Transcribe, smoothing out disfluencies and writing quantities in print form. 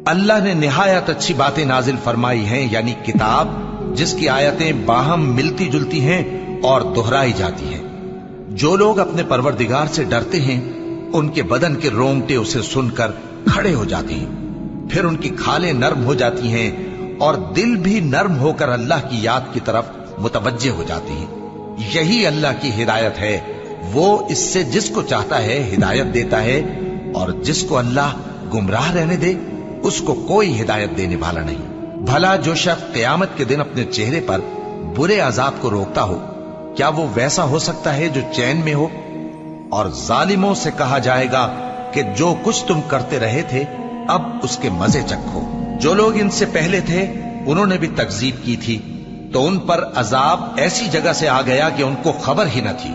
अल्लाह ने निहायत अच्छी बातें नाजिल फरमाई हैं, यानी किताब जिसकी आयतें बाहम मिलती जुलती हैं और दोहराई जाती हैं। जो लोग अपने परवरदिगार से डरते हैं उनके बदन के रोंगटे उसे सुनकर खड़े हो जाते हैं, फिर उनकी खालें नर्म हो जाती हैं और दिल भी नर्म होकर अल्लाह की याद की तरफ मुतवज्जे हो जाते हैं। यही अल्लाह की हिदायत है। वो इससे जिसको चाहता है हिदायत देता है और जिसको अल्लाह गुमराह रहने दे उसको कोई हिदायत देने वाला नहीं। भला जो शख्स क़यामत के दिन अपने चेहरे पर बुरे अजाब को रोकता हो, क्या वो वैसा हो सकता है जो चैन में हो? और जालिमों से कहा जाएगा कि जो कुछ तुम करते रहे थे अब उसके मजे चखो। जो लोग इनसे पहले थे उन्होंने भी तकजीब की थी, तो उन पर अजाब ऐसी जगह से आ गया कि उनको खबर ही न थी।